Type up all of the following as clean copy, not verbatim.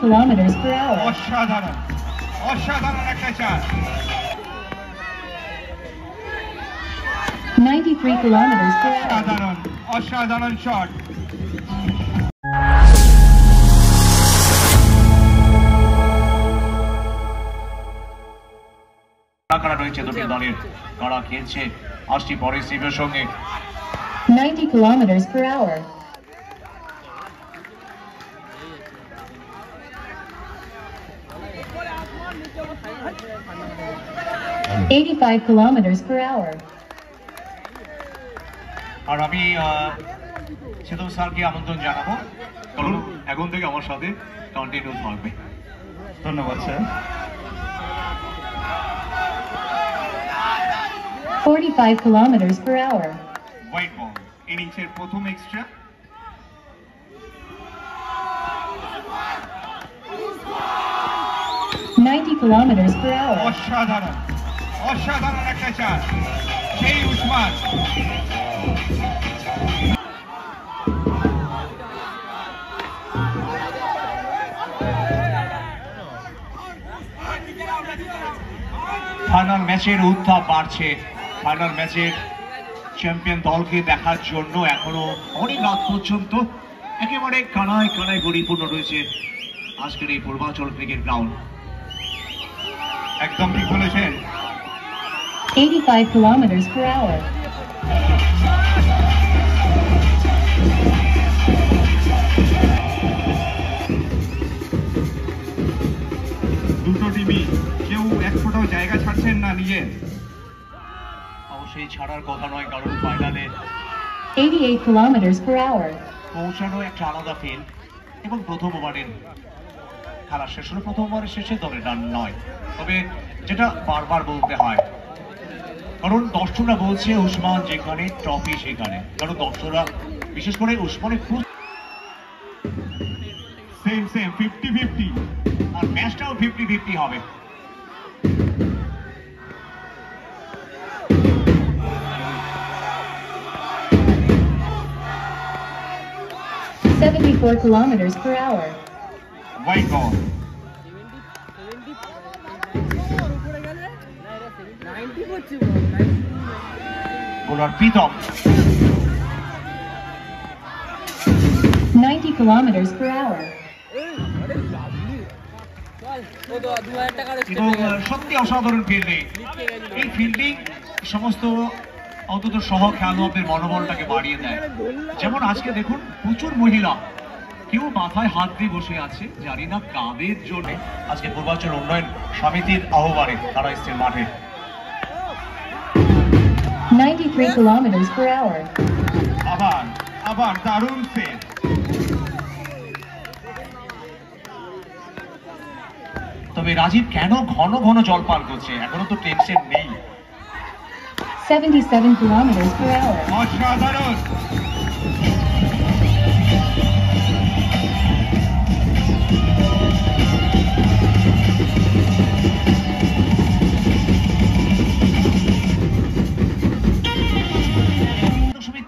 kilometers per hour. অসাধারণ অসাধারণ একটা চার 93 kilometers per hour. অসাধারণ অসাধারণ শট কারা রয়েছে দুটি দলের কারা খেলছে আসছি পরে সিভের সঙ্গে 90 kilometers per hour. 85 kilometers per hour. আর আমি সেতু স্যারকে আমন্ত্রণ জানাবো কারণ এখন থেকে আমার সাথে কন্টিনিউ থাকবে ধন্যবাদ sir 45 kilometers per hour. White ball ইনিংসের প্রথম এক্সট্রা 90 kilometers per hour. অসাধারণ অসাধারণ একটা চার সেই উসমান ফাইনাল ম্যাচের উত্তাপ বাড়ছে ফাইনাল ম্যাচের চ্যাম্পিয়ন দলকে দেখার জন্য এখনো অনেক রাত পর্যন্ত একেবারে কানায় কানায় পরিপূর্ণ রয়েছে আজকের এই পূর্বাঞ্চল ক্রিকেট গ্রাউন্ড একদম ঠিক বলেছেন 85 kilometers per hour. দুটো টিমই কেউ এক ফোঁটাও জায়গা ছাড়ছেন না নিজের অবশ্যই ছাড়ার কথা নয় কারণ ফাইনালে 88 kilometers per hour. পৌঁছানো একটা আলাদা ফিল এবং প্রথম ওভারের খেলা শেষ হলো প্রথম ওভারের শেষে দলের রান নয় তবে যেটা বারবার বলতে হয় কারণ দর্শকরা বলছে উসমান যেখানে ট্রফি সেখানে কারণ দর্শকরা বিশেষ করে উসমানের খুব সেম 50-50 আর ম্যাচটাও 50-50 হবে 74 kilometers per hour. White ball bowler Pritam 90 kilometers per hour. এবং সত্যি অসাধারণ ফিল্ডিং এই ফিল্ডিং সমস্ত অন্তত সহ খেলোয়াড়দের মনোবলটাকে বাড়িয়ে দেয় যেমন আজকে দেখুন প্রচুর মহিলা কেউ মাথায় হাত দিয়ে বসে আছে জানি না কাদের জন্য আজকে পূর্বাঞ্চল উন্নয়ন সমিতির আহ্বানে তারা এসছেন মাঠে 93 kilometers per hour. আবার দারুণ সেভ তবে রাজীব কেন ঘন ঘন জল পান করছে এখনো তো টেনশন নেই 77 kilometers per hour. অসাধারণ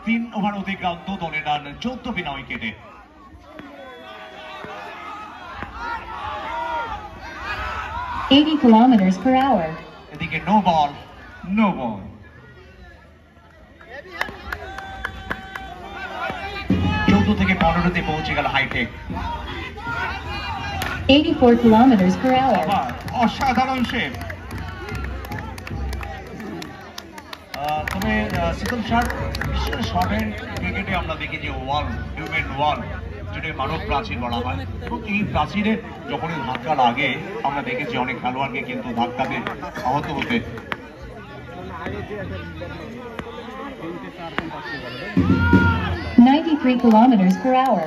তিন ওভার অতিক্রান্ত দলের রান 14 বিনা উইকেটে kilometers per hour. এদিকে নো বল 14 থেকে 15তে পৌঁছে গেল হাইটেক 84 kilometers per hour. অসাধারণ শেপ তবে শীতল স্যার বিশেষ করে শর্ট হ্যান্ড ক্রিকেটে আমরা দেখি যে ওয়াল হিউম্যান ওয়াল যেটা মানব প্রাচীর বলা হয় এবং এই প্রাচীরে যখনই ধাক্কা লাগে আমরা দেখেছি অনেক খেলোয়াড়কে কিন্তু ধাক্কাতে আহত হতে 93 kilometers per hour.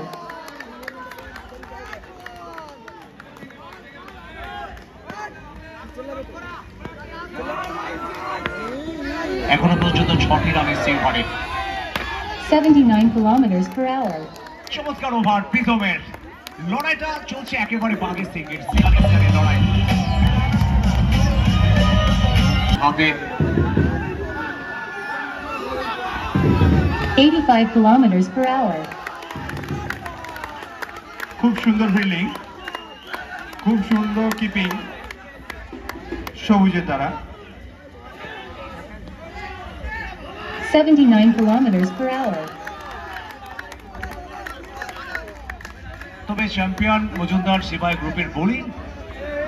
এখনো পর্যন্ত 6টি রানের সেভ করে 79 kilometers per hour. চমৎকার ওভার প্রীতমের লড়াইটা চলছে একেবারে পাকিস্তানের সিয়ালের লড়াই হাতে 85 kilometers per hour. খুব সুন্দর ফিল্ডিং খুব সুন্দর কিপিং সবুজের দ্বারা। 79 kilometers per hour. তবে চ্যাম্পিয়ন মজুমদার সিপাহী গ্রুপের বোলিং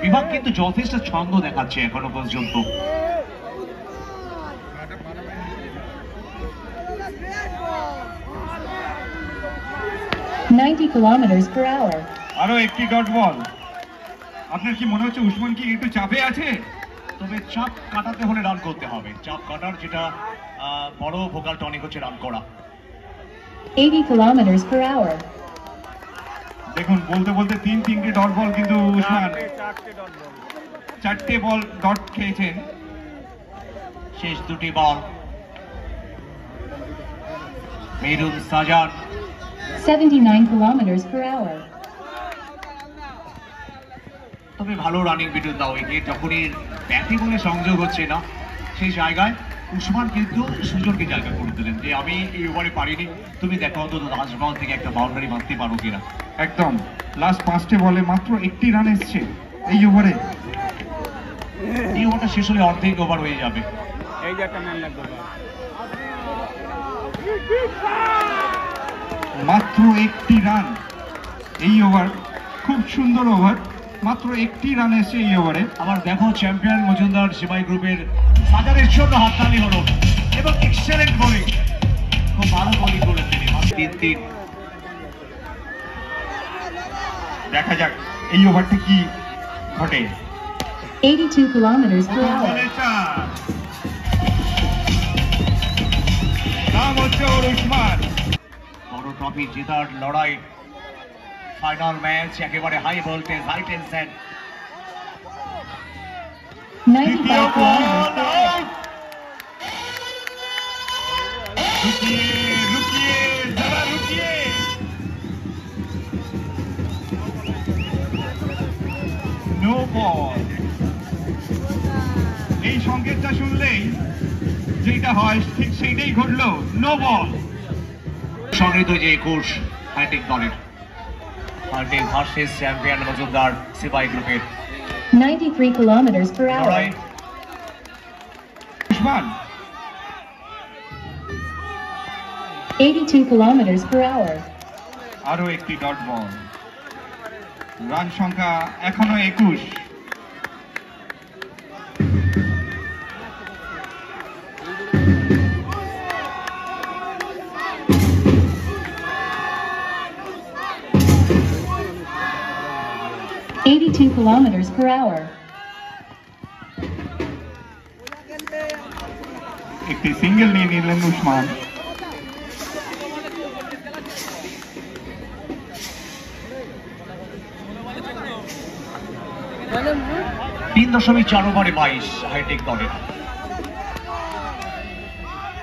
বিভাগ কিন্তু যথেষ্ট ছন্দ দেখাচ্ছে এখনো পর্যন্ত। Ninety kilometers per hour. আরো একটি ডট বল। আপনার কি মনে হচ্ছে উসমান কি একটু চাপে আছে? তবে চাপ কাটাতে হলে রান করতে হবে, চাপ কাটার যেটা বড় ভোকাল টনিক হচ্ছে রান করা। 80 kilometers per hour. দেখুন বলতে বলতে তিনটে ডট বল কিন্তু উসমান 4টে বল ডট খেয়েছেন। শেষ দুটি বল মেরুন সাজান। 79 kilometers per hour. তবে ভালো রানিং বিটুইন দা উইকেট, যখনই ব্যাটিং বলে সংযোগ হচ্ছে না সেই জায়গায় উসমান কিন্তু সুজনকে জায়গা করে দিলেন যে আমি এই ওভারে পারিনি, তুমি দেখো অন্তত 10 বল থেকে একটা বাউন্ডারি মারতে পারো কিনা। একদম লাস্ট 5টে বলে মাত্র একটি রান এসছে এই ওভারে। এই ওভারটা শেষ হলে অর্ধেক ওভার হয়ে যাবে। এই যে একটা ম্যান লাগবে মাত্র একটি রান এই ওভার, খুব সুন্দর ওভার, মাত্র একটি রান এসছে এই ওভারে। আবার দেখো চ্যাম্পিয়ন মজুমদার সিপাহী গ্রুপের সাজারের জন্য হাততালি হলো এবং এক্সেলেন্ট বোলিং, খুব ভালো বোলিং করেন তিনি। 3-3 দেখা যাক এই ওভারটি কি ঘটে। 82 kilometers per hour. নাম হচ্ছে ওর উসমান। বড় ট্রফি জেতার লড়াই, ফাইনাল ম্যাচ, একেবারে high voltage, high tension. 95 kilometers per hour. রুকিয়ে যারা রুকিয়ে নো বল। এই সংকেতটা শুনলেই যেটা হয় ঠিক সেইটাই ঘটলো, নো বল। সংগৃহীত যে 21 হাইটেক দলের হাইটেক ভার্সেস চ্যাম্পিয়ন মজুমদার সিপাহী গ্রুপের 93 kilometers per লড়াই। hour. Usman 82 kilometers per hour. আরো একটি ডট বল। রান সংখ্যা এখনো 21। Eighty-two kilometers per hour. একটি সিঙ্গেল নিয়ে নিলেন উসমান। তিন 3.4 ওভারে 22 হাইটেক দলের।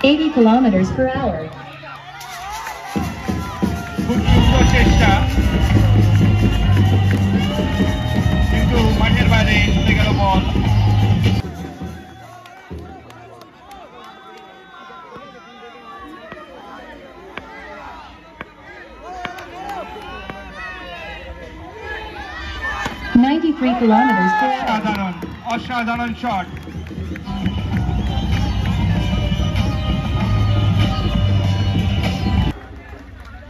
80 kilometers per hour. খুব সুন্দর চেষ্টা, কিন্তু মাঠের বাইরে চলে গেল বল। Ninety-three kilometers per hour. অসাধারণ অসাধারণ শট।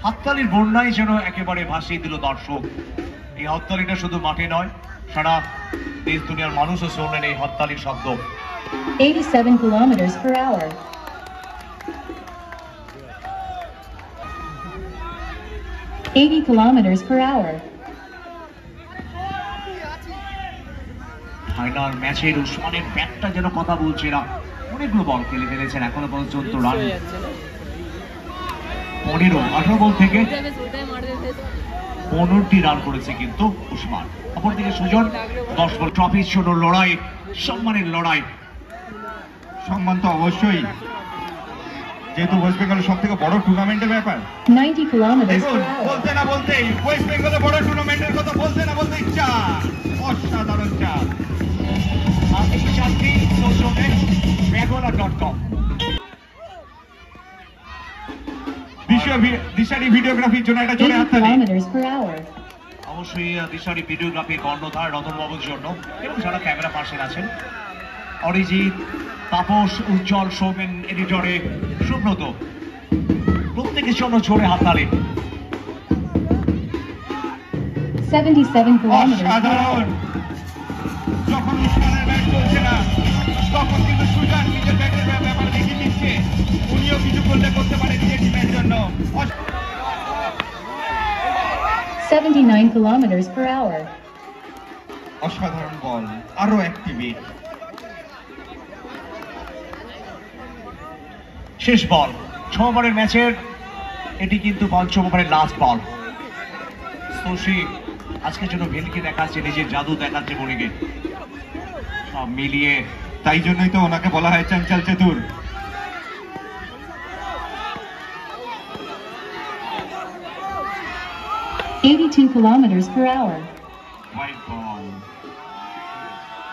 হাততালির বন্যায় যেন একেবারে ভাসিয়ে দিল দর্শক। এই হাততালিটা শুধু মাঠে নয়, সারা দেশ দুনিয়ার মানুষও শুনলেন এই হাততালির শব্দ। 87 kilometers per hour. 80 kilometers per hour. Final ম্যাচের উসমানের ব্যাটটা যেন কথা বলছে না, অনেকগুলো বল খেলে ফেলেছেন এখনো পর্যন্ত। রান 18 বল থেকে 15টি রান করেছে কিন্তু উসমান। অপরদিকে সুজন 10 বল। ট্রফির জন্য লড়াই, সম্মানের লড়াই। সম্মান তো অবশ্যই, যেহেতু ওয়েস্ট বেঙ্গলের সব থেকে বড় টুর্নামেন্টের ব্যাপার। 90 kilometers দেখুন per hour. বলতে না বলতেই ওয়েস্ট বেঙ্গলের বড় টুর্নামেন্টের কথা বলতে না বলতেই চার, অসাধারণ চার। আর এই চারটি সৌজন্যে মেঘলা.com। দিশারি ভিডিওগ্রাফির জন্য একটা জোরে 80 হাততালি। kilometers per hour. অবশ্যই দিশারি ভিডিওগ্রাফি কর্ণধার রতন বাবুর জন্য এবং যারা ক্যামেরা পার্সন আছেন, অরিজিৎ, তাপস, উজ্জ্বল, সৌমেন, এডিটরে সুব্রত, প্রত্যেকের জন্য জোরে হাততালি। 77 kilometers per অসাধারণ। hour. যখন উসমানের ব্যাট চলছে না তখন কিন্তু সুজান নিজের ব্যাটের ব্যাপারে দেখিয়ে দিচ্ছে উনিও কিছু করলে করতে পারে নিজের টিমের জন্য। 79 kilometers per hour. অসাধারণ বল, আরো অ্যাক্টিভেট। শেষ বল 6 ওভারের ম্যাচের, এটি কিন্তু 5ম ওভারের লাস্ট বল। শশী আজকের জন্য ভেলকে দেখাচ্ছে, নিজের জাদু দেখাচ্ছে মনিকে, সব মিলিয়ে। তাই জন্যই তো ওনাকে বলা হয় চঞ্চল চতুর। $82 kilometers per hour. হোয়াইট বল,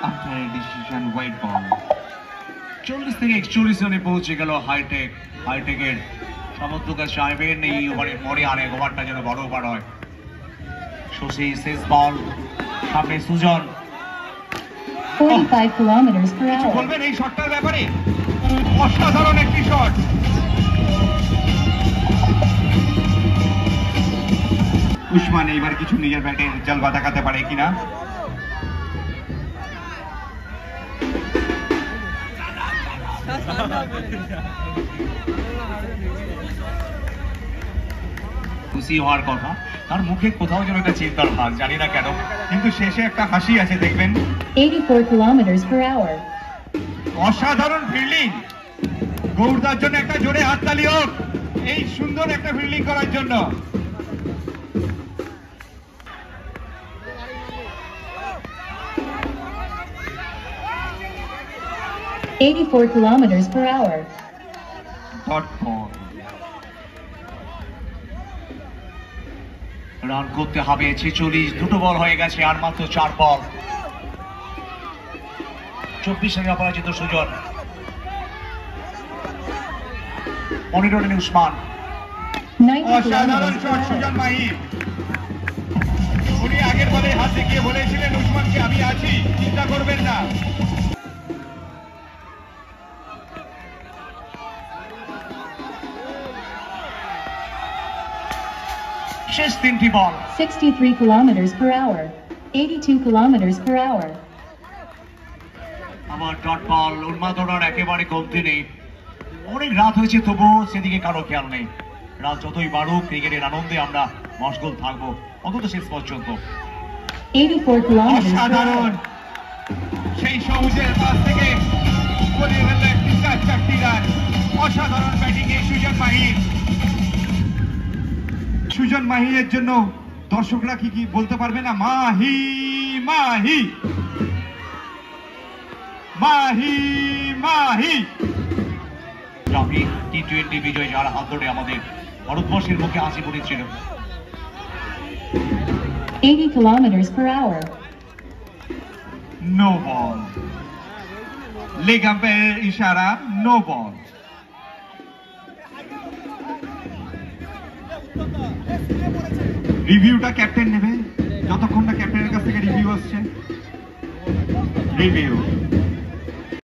আফটার ডিসিশন হোয়াইট বল। 40 থেকে 41 রানে পৌঁছে গেল হাইটেকের সমর্থকরা চাইবেন এই ওভারের পরে আরেক ওভারটা যেন বড় ওভার হয়। শশী শেষ বল, সামনে সুজন। 45 kilometers per কিছু hour. বলবেন এই শটটার ব্যাপারে? অসাধারণ একটি শট। উসমান এইবার কিছু নিজের ব্যাটে জলবা দেখাতে পারে কিনা। খুশি হওয়ার কথা, তার মুখে কোথাও যেন একটা চিন্তার ভাগ, জানি না কেন, কিন্তু শেষে একটা হাসি আছে দেখবেন। 84 kilometers per hour. অসাধারণ ফিল্ডিং। গৌরদার জন্য একটা জোরে হাততালি হোক এই সুন্দর একটা ফিল্ডিং করার জন্য। $84 kilometers per hour. Dot ball. Run করতে হবে 46, দুটো বল হয়ে গেছে, আর মাত্র 4 বল। 24 রানে অপরাজিত সুজন, 15 রানে উসমান। 90 অসাধারণ kilometers per শট hour. সুজন মাহির। উনি আগের বলে হাত দেখিয়ে বলেছিলেন উসমানকে আমি আছি, চিন্তা করবেন না। শেষ 3টি বল। 63 kilometers per hour. 82 kilometers per hour. আমার ডট বল, উন্মাদনার একেবারে কমতি নেই। অনেক রাত হয়েছে তবুও সেদিকে কারো খেয়াল নেই। রাত যতই বাড়ুক, ক্রিকেটের আনন্দে আমরা মশগুল থাকবো অন্তত শেষ পর্যন্ত। 84 kilometers per অসাধারণ। hour. সেই সবুজের পাশ থেকে বলিয়ে ফেললো একটি 4টি রান। অসাধারণ ব্যাটিং এই সুজন মাহির। সুজন মাহিরের জন্য দর্শকরা কি কি বলতে পারবে না? মাহি মাহি মাহি মাহি। ট্রফি টি20 বিজয় যার হাত ধরে আমাদের ভারতবর্ষের মুখে হাসি ফুটেছিল। 80 kilometers per hour. No ball. Leg আম্পায়ারের ইশারা, নো বল। রিভিউটা ক্যাপ্টেন নেবে যতক্ষণ না ক্যাপ্টেনের কাছ থেকে রিভিউ আসছে। রিভিউ